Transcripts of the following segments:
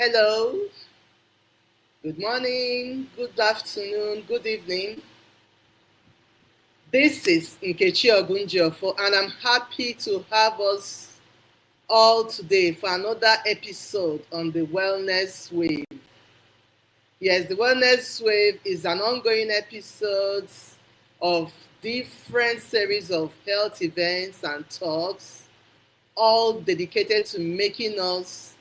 Hello, good morning, good afternoon, good evening. This is Nkechi Ogunjiofo, and I'm happy to have us all today for another episode on the Wellness Wave. Yes, the Wellness Wave is an ongoing episode of different series of health events and talks, all dedicated to making us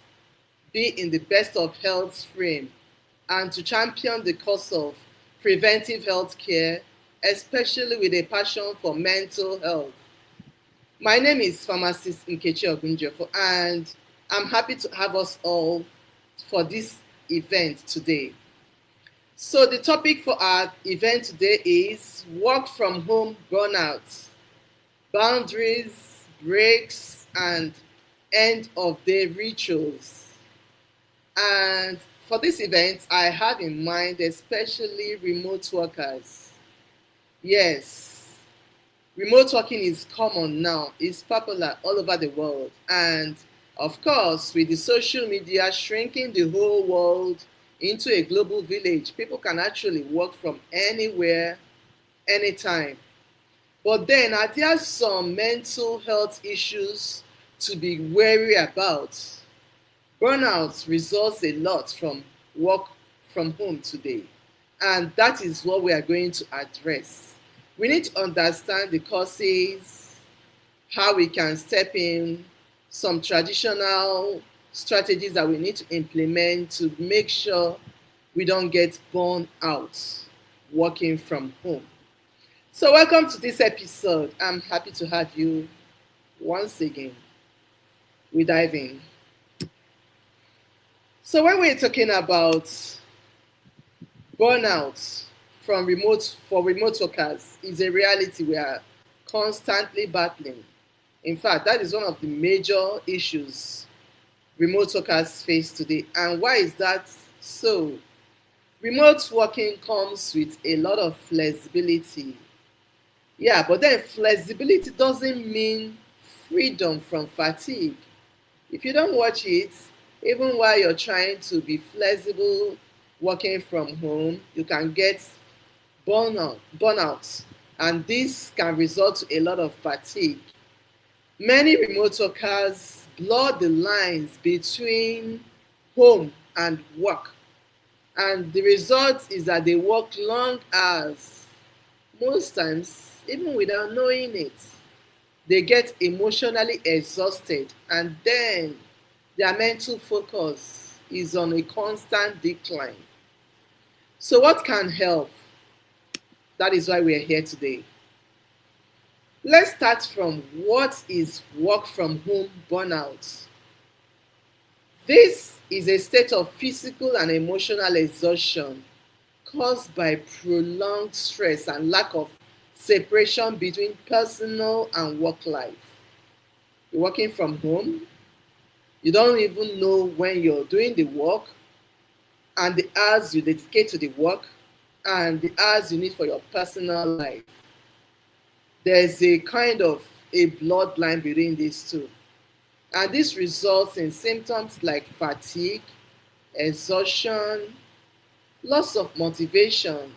be in the best of health frame and to champion the cause of preventive health care, especially with a passion for mental health. My name is Pharmacist Nkechi Ogunjefo, and I'm happy to have us all for this event today. So the topic for our event today is work from home burnout, boundaries, breaks, and end of day rituals. And for this event, I have in mind especially remote workers. Yes, remote working is common now, it's popular all over the world. And of course, with the social media shrinking the whole world into a global village, people can actually work from anywhere, anytime. But then, are there some mental health issues to be wary about? Burnout results a lot from work from home today, and that is what we are going to address. We need to understand the causes, how we can step in, some traditional strategies that we need to implement to make sure we don't get burned out working from home. So, welcome to this episode. I'm happy to have you once again. We dive in. So when we're talking about burnout from remote workers, is a reality we are constantly battling. In fact, that is one of the major issues remote workers face today. And why is that so? Remote working comes with a lot of flexibility. Yeah, but then flexibility doesn't mean freedom from fatigue. If you don't watch it, even while you're trying to be flexible working from home, you can get burnout, and this can result to a lot of fatigue. Many remote workers blur the lines between home and work, and the result is that they work long hours, most times even without knowing it. They get emotionally exhausted, and then their mental focus is on a constant decline. So, what can help? That is why we are here today. Let's start from what is work from home burnout. This is a state of physical and emotional exhaustion caused by prolonged stress and lack of separation between personal and work life. You're working from home, you don't even know when you're doing the work and the hours you dedicate to the work and the hours you need for your personal life. There's a kind of a bloodline between these two. And this results in symptoms like fatigue, exhaustion, loss of motivation,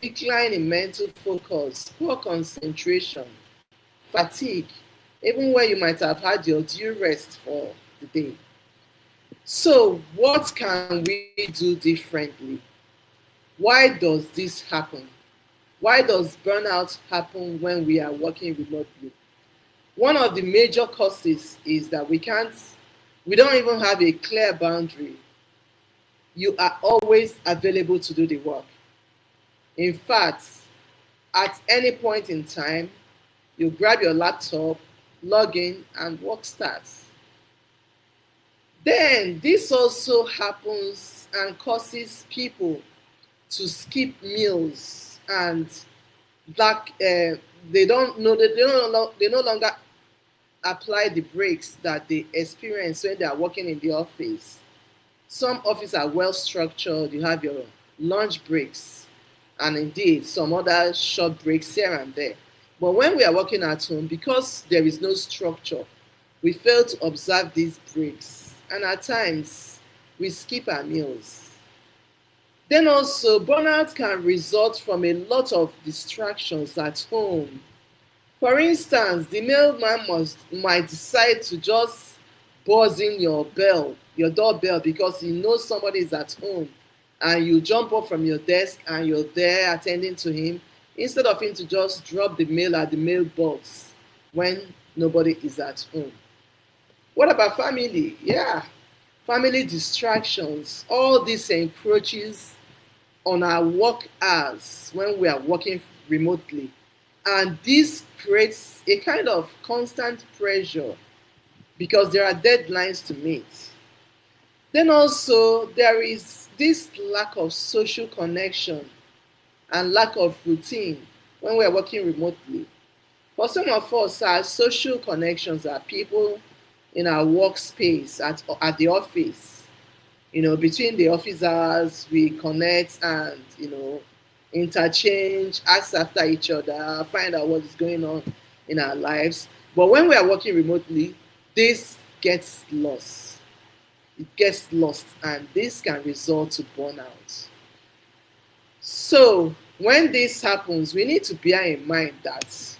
decline in mental focus, poor concentration, fatigue, even when you might have had your due rest for the day. So, what can we do differently? Why does this happen? Why does burnout happen when we are working remotely? One of the major causes is that we don't even have a clear boundary. You are always available to do the work. In fact, at any point in time, you grab your laptop, log in, and work starts. Then this also happens and causes people to skip meals and they don't know that they no longer apply the breaks that they experience when they are working in the office. Some offices are well structured. You have your lunch breaks and indeed some other short breaks here and there. But when we are working at home, because there is no structure, we fail to observe these breaks. And at times, We skip our meals. Then also, burnout can result from a lot of distractions at home. For instance, the might decide to just buzz in your doorbell because he knows somebody is at home, and you jump up from your desk and you're there attending to him instead of him to just drop the mail at the mailbox when nobody is at home. What about family? Yeah, family distractions. All this encroaches on our work hours when we are working remotely. And this creates a kind of constant pressure because there are deadlines to meet. Then also, there is this lack of social connection and lack of routine when we are working remotely. For some of us, our social connections are people in our workspace at the office. Between the office hours, we connect and, interchange, ask after each other, find out what is going on in our lives. But when we are working remotely, this gets lost. It gets lost, and this can result to burnout. So, when this happens, we need to bear in mind that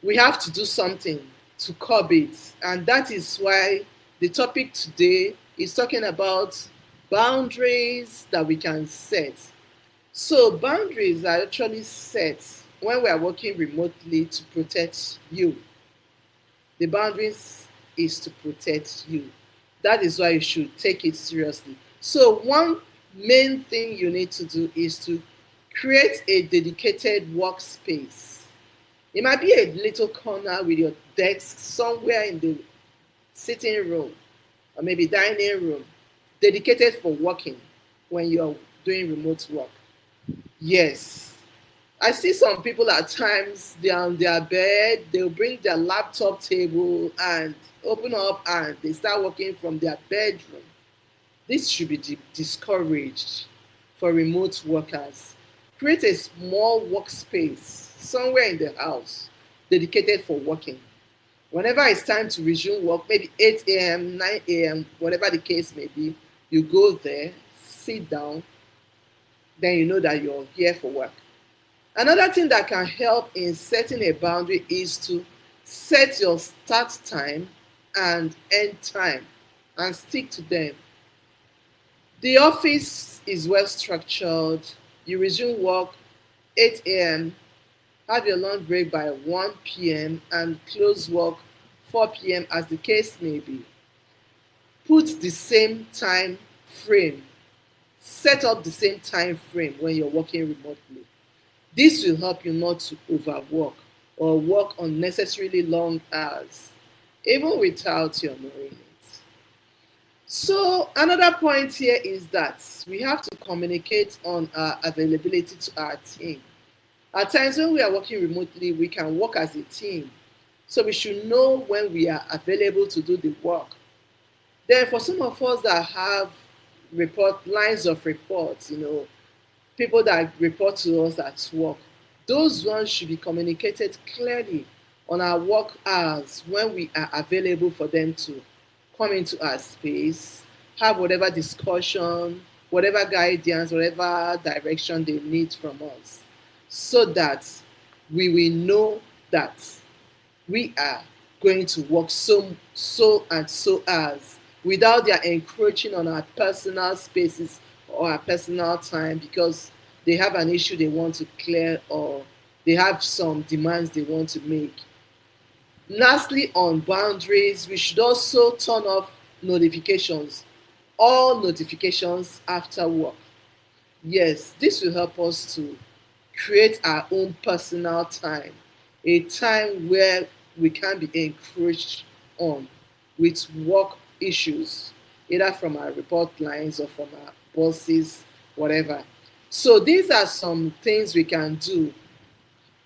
we have to do something to curb it. And that is why the topic today is talking about boundaries that we can set. So, boundaries are actually set when we are working remotely to protect you. The boundaries is to protect you. That is why you should take it seriously. So, one main thing you need to do is to create a dedicated workspace. It might be a little corner with your desk somewhere in the sitting room or maybe dining room, dedicated for working when you're doing remote work. Yes. I see some people at times, they're on their bed, they'll bring their laptop table and open up and they start working from their bedroom. This should be discouraged for remote workers. Create a small workspace somewhere in the house dedicated for working. Whenever it's time to resume work, maybe 8 a.m., 9 a.m., whatever the case may be, you go there, sit down, then you know that you're here for work. Another thing that can help in setting a boundary is to set your start time and end time and stick to them. The office is well structured. You resume work 8 a.m., have your lunch break by 1 p.m., and close work 4 p.m., as the case may be. Put the same time frame, set up the same time frame when you're working remotely. This will help you not to overwork or work unnecessarily long hours, even without your knowing it. So, another point here is that we have to communicate on our availability to our team. At times when we are working remotely, we can work as a team. So we should know when we are available to do the work. Then for some of us that have lines of reports, people that report to us at work, those ones should be communicated clearly on our work hours when we are available for them to come into our space, have whatever discussion, whatever guidance, whatever direction they need from us, so that we will know that we are going to work so and so hours without their encroaching on our personal spaces or our personal time because they have an issue they want to clear or they have some demands they want to make. Lastly, on boundaries, we should also turn off notifications, all notifications after work. Yes, this will help us to create our own personal time, a time where we can be encouraged on with work issues, either from our report lines or from our bosses, whatever. So these are some things we can do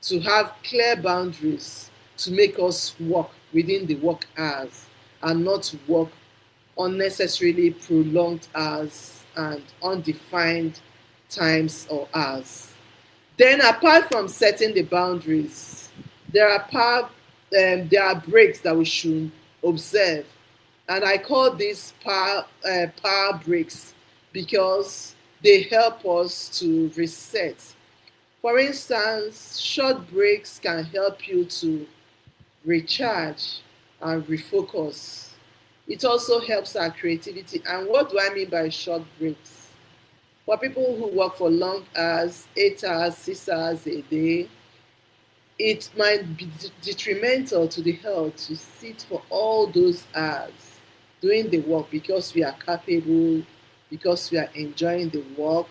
to have clear boundaries to make us work within the work hours and not work unnecessarily prolonged hours and undefined times or hours. Then apart from setting the boundaries, there are breaks that we should observe. And I call these power breaks because they help us to reset. For instance, short breaks can help you to recharge and refocus. It also helps our creativity. And what do I mean by short breaks? For people who work for long hours, 8 hours, 6 hours a day, it might be detrimental to the health to sit for all those hours doing the work because we are capable, because we are enjoying the work.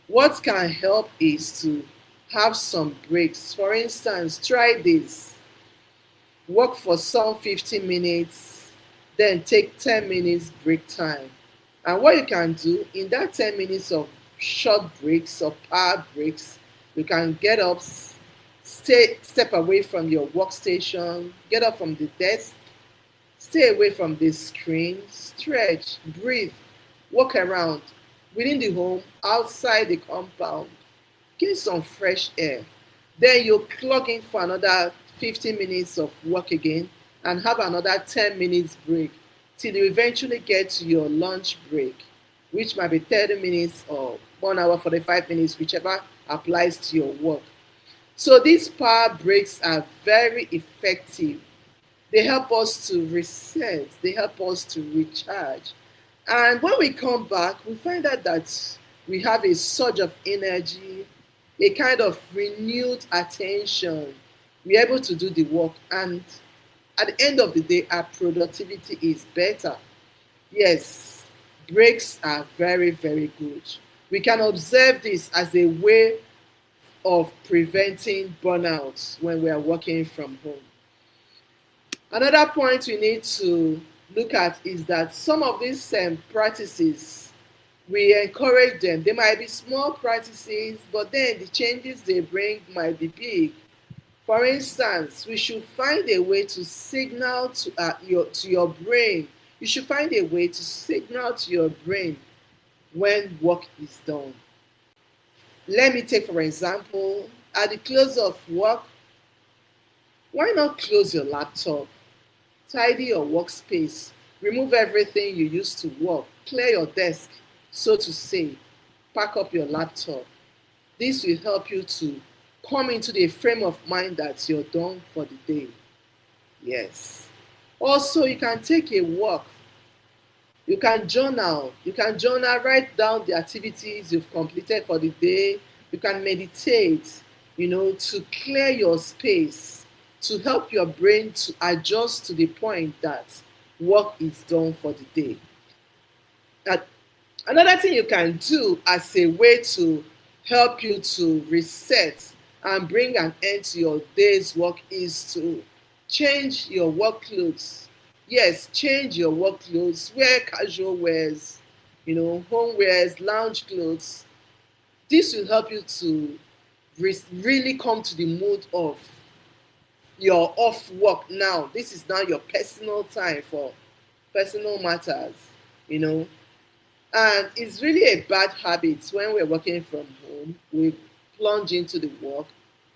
What can help is to have some breaks. For instance, try this: work for some 15 minutes, then take 10 minutes break time. And what you can do in that 10 minutes of short breaks or power breaks, you can get up, step away from your workstation, get up from the desk, stay away from the screen, stretch, breathe, walk around within the home, outside the compound, get some fresh air. Then you plug in for another 15 minutes of work again and have another 10 minutes break till you eventually get to your lunch break, which might be 30 minutes or 1 hour 45 minutes, whichever applies to your work. So these power breaks are very effective. They help us to reset, they help us to recharge. And when we come back, we find out that we have a surge of energy, a kind of renewed attention. We're able to do the work, and at the end of the day, our productivity is better. Yes, breaks are very, very good. We can observe this as a way of preventing burnout when we are working from home. Another point we need to look at is that some of these practices, we encourage them. They might be small practices, but then the changes they bring might be big. For instance, we should find a way to signal to your brain. You should find a way to signal to your brain when work is done. Let me take, for example, at the close of work, why not close your laptop, tidy your workspace, remove everything you use to work, clear your desk, so to say, pack up your laptop. This will help you to come into the frame of mind that you're done for the day. Yes. Also, you can take a walk. You can journal. You can journal, write down the activities you've completed for the day. You can meditate, to clear your space, to help your brain to adjust to the point that work is done for the day. And another thing you can do as a way to help you to reset and bring an end to your day's work is to change your work clothes. Yes, change your work clothes, wear casual wears, home wears, lounge clothes. This will help you to really come to the mood of your off work now. This is now your personal time for personal matters, you know. And it's really a bad habit when we're working from home. We plunge into the work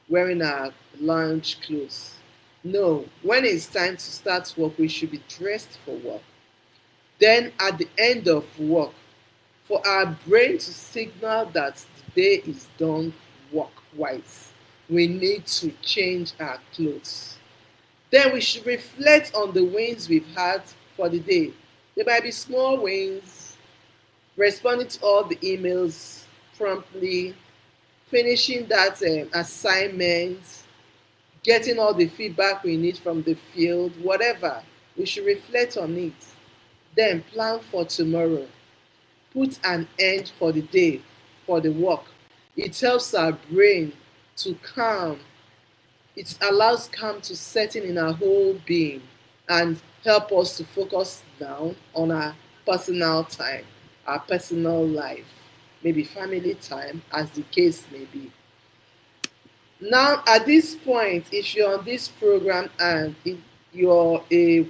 wearing our lounge clothes. No, when it's time to start work, we should be dressed for work. Then at the end of work, for our brain to signal that the day is done work-wise, we need to change our clothes. Then we should reflect on the wins we've had for the day. There might be small wins, responding to all the emails promptly, finishing that assignment, getting all the feedback we need from the field, whatever. We should reflect on it. Then plan for tomorrow. Put an end for the day, for the work. It helps our brain to calm. It allows calm to set in our whole being and help us to focus down on our personal time, our personal life, maybe family time, as the case may be. Now, at this point, if you're on this program and you're a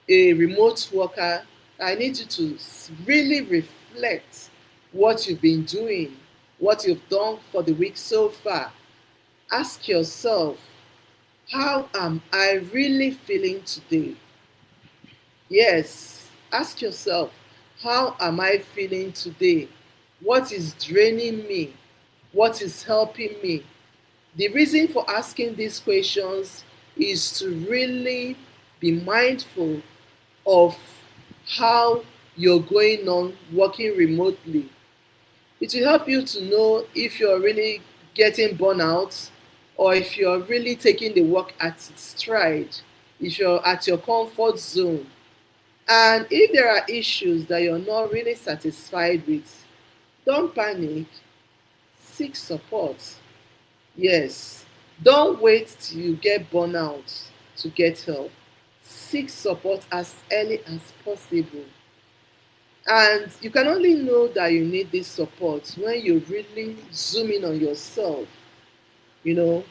remote worker, I need you to really reflect what you've been doing, what you've done for the week so far. Ask yourself, how am I really feeling today? Yes, Ask yourself, how am I feeling today? What is draining me? What is helping me? The reason for asking these questions is to really be mindful of how you're going on working remotely. It will help you to know if you're really getting burnout or if you're really taking the work at its stride, if you're at your comfort zone. And if there are issues that you're not really satisfied with, don't panic, seek support. Yes, don't wait till you get burnout to get help. Seek support as early as possible. And you can only know that you need this support when you really zoom in on yourself. You know,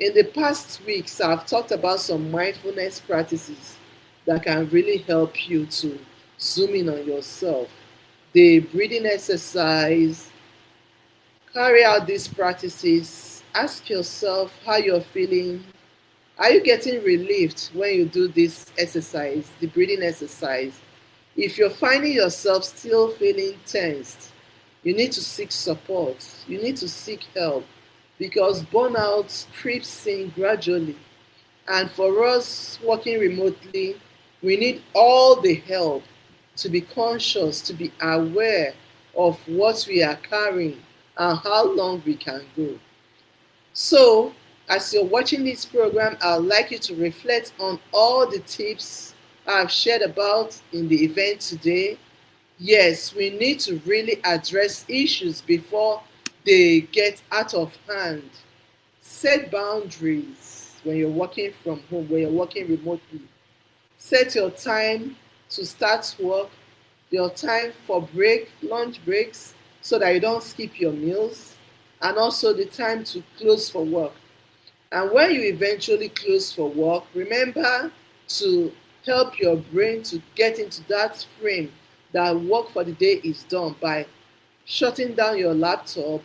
in the past weeks, I've talked about some mindfulness practices that can really help you to zoom in on yourself. The breathing exercise, carry out these practices, ask yourself how you're feeling. Are you getting relieved when you do this exercise, the breathing exercise? If you're finding yourself still feeling tensed, you need to seek support. You need to seek help because burnout creeps in gradually. And for us working remotely, we need all the help to be conscious, to be aware of what we are carrying and how long we can go. So, as you're watching this program, I'd like you to reflect on all the tips I've shared about in the event today. Yes, we need to really address issues before they get out of hand. Set boundaries when you're working from home, when you're working remotely. Set your time to start work, your time for lunch breaks, so that you don't skip your meals, and also the time to close for work. And when you eventually close for work, remember to help your brain to get into that frame that work for the day is done by shutting down your laptop,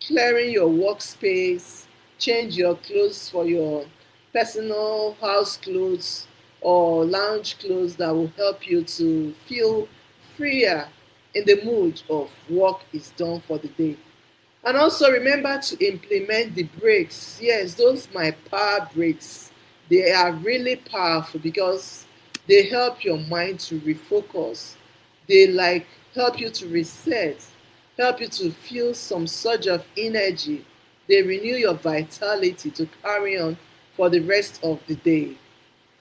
clearing your workspace, change your clothes for your personal house clothes or lounge clothes that will help you to feel freer in the mood of work is done for the day. And also remember to implement the breaks. Yes, those my power breaks. They are really powerful because they help your mind to refocus. They like help you to reset, help you to feel some surge of energy. They renew your vitality to carry on for the rest of the day.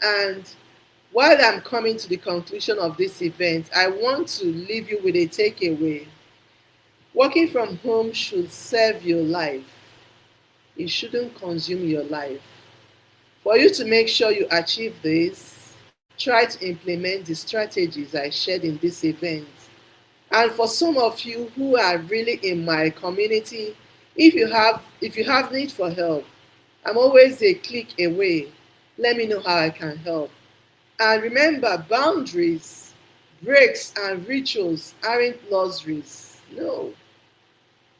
And while I'm coming to the conclusion of this event, I want to leave you with a takeaway. Working from home should serve your life. It shouldn't consume your life. For you to make sure you achieve this, try to implement the strategies I shared in this event. And for some of you who are really in my community, if you have need for help, I'm always a click away. Let me know how I can help. And remember, boundaries, breaks, and rituals aren't luxuries. No,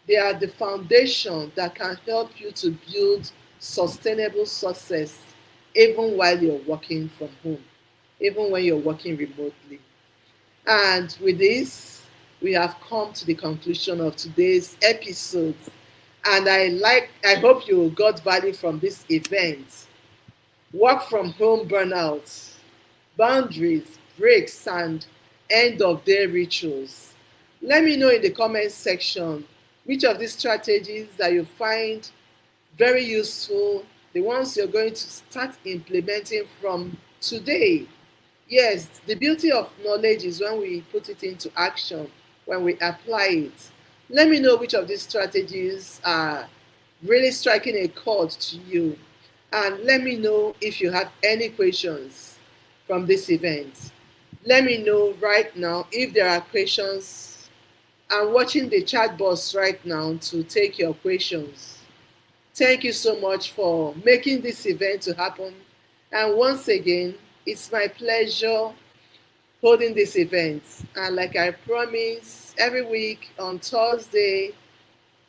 they are the foundation that can help you to build sustainable success even while you're working from home, even when you're working remotely. And with this, we have come to the conclusion of today's episode. And I hope you got value from this event. Work from home burnout, boundaries, breaks, and end of day rituals. Let me know in the comments section which of these strategies that you find very useful, the ones you're going to start implementing from today. Yes, the beauty of knowledge is when we put it into action, when we apply it. Let me know which of these strategies are really striking a chord to you. And let me know if you have any questions from this event. Let me know right now if there are questions. I'm watching the chat box right now to take your questions. Thank you so much for making this event to happen. And once again, it's my pleasure holding this event. And like I promised, every week on Thursday,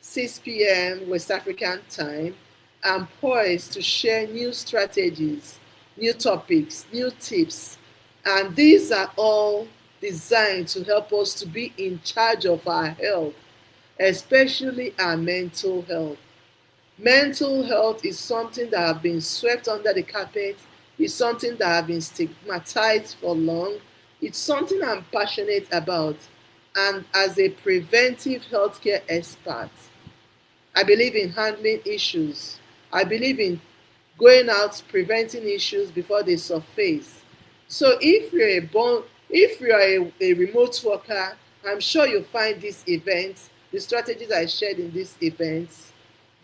6 p.m. West African time, I'm poised to share new strategies, new topics, new tips. And these are all designed to help us to be in charge of our health, especially our mental health. Mental health is something that has been swept under the carpet, it's something that has been stigmatized for long, it's something I'm passionate about. And as a preventive healthcare expert, I believe in handling issues. I believe in going out preventing issues before they surface. So if you're a remote worker, I'm sure you'll find this event, the strategies I shared in this event,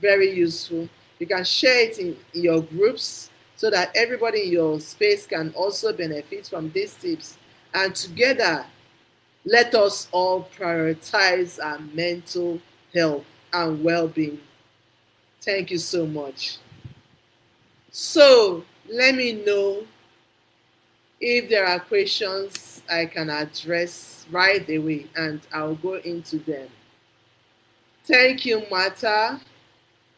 very useful. You can share it in your groups so that everybody in your space can also benefit from these tips. And together, let us all prioritize our mental health and well-being. Thank you so much. So let me know if there are questions I can address right away, and I'll go into them. Thank you, Martha.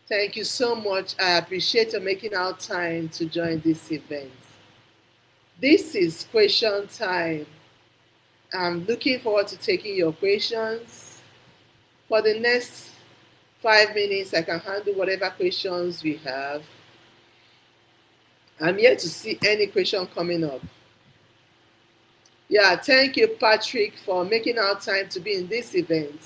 Thank you so much. I appreciate you making out time to join this event. This is question time. I'm looking forward to taking your questions. For the next 5 minutes, I can handle whatever questions we have. I'm yet to see any question coming up. Yeah, thank you, Patrick, for making our time to be in this event.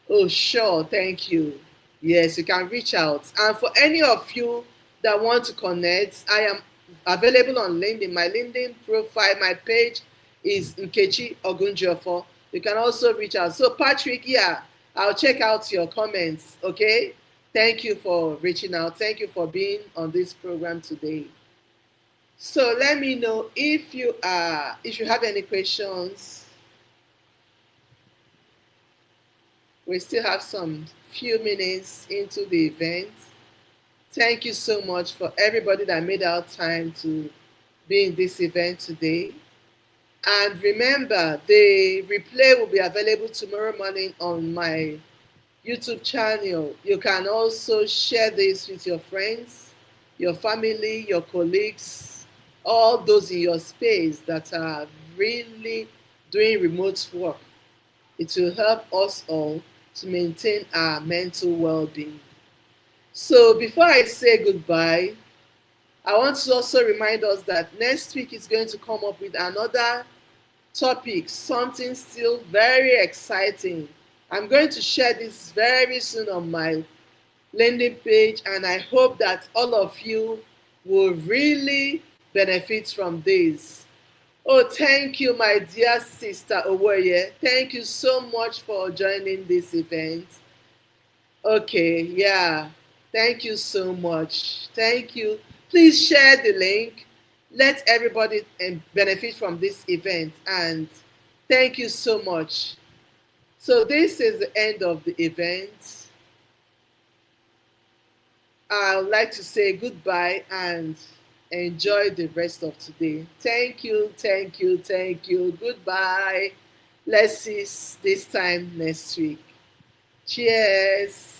Oh, sure, thank you. Yes, you can reach out. And for any of you that want to connect, I am available on LinkedIn. My LinkedIn profile, my page is Nkechi Ogunjofo. You can also reach out. So, Patrick, yeah, I'll check out your comments, okay? Thank you for reaching out. Thank you for being on this program today. So let me know if you have any questions. We still have some few minutes into the event. Thank you so much for everybody that made out time to be in this event today. And remember, the replay will be available tomorrow morning on my YouTube channel. You can also share this with your friends, your family, your colleagues, all those in your space that are really doing remote work. It will help us all to maintain our mental well-being. So before I say goodbye, I want to also remind us that next week is going to come up with another topic, something still very exciting. I'm going to share this very soon on my landing page, and I hope that all of you will really benefit from this. Oh, thank you, my dear sister Owoye. Thank you so much for joining this event. Okay, yeah. Thank you so much. Thank you. Please share the link. Let everybody benefit from this event. And thank you so much. So this is the end of the event. I would like to say goodbye and enjoy the rest of today. Thank you, thank you, thank you. Goodbye. Let's see this time next week. Cheers.